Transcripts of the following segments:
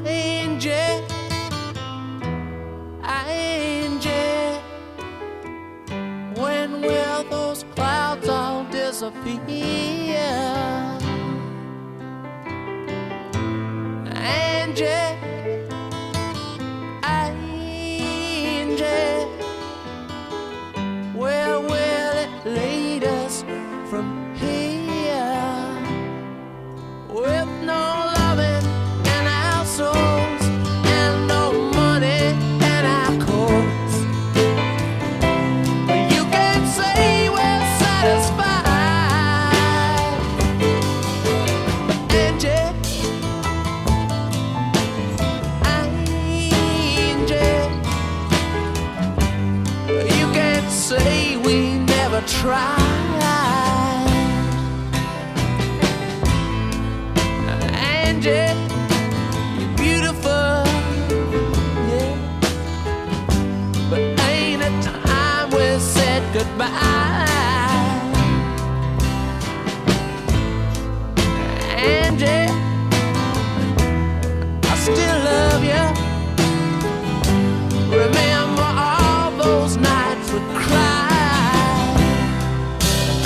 Angie, Angie, when will those clouds all disappear? Angie, Angie, where will it lead us from here? With no loving in our souls and no money in our coats, you can't say we're satisfied. Angie, Angie, you can't say we never tried. Angie, you're beautiful, yeah, but ain't it time we said goodbye? Angie, I still love you. Remember all those nights we cried,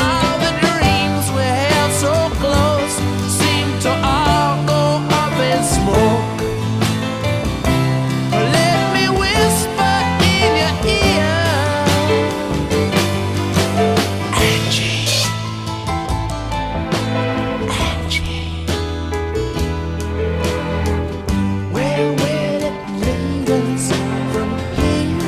all the dreams we held so close seemed to all go up in smoke. Let me whisper in your ear, Angie, Angie, where will it lead us from here?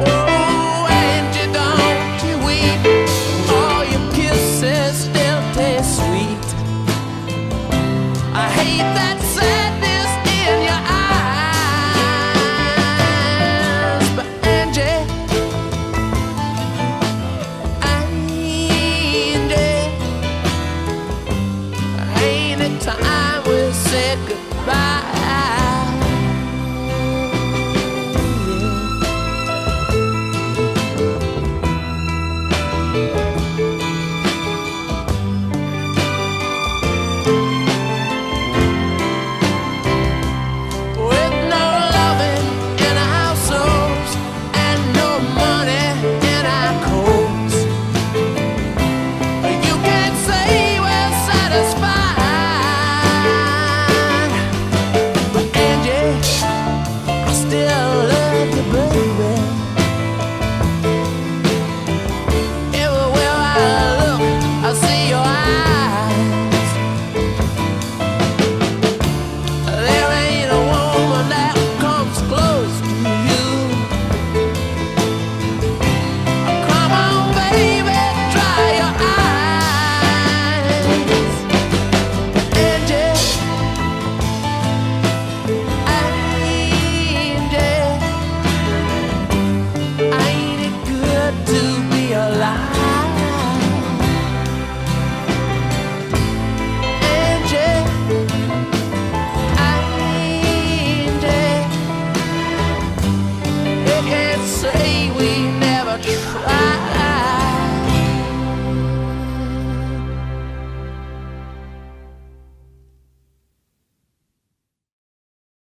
Oh, Angie, don't you weep. All your kisses still taste sweet. I hate that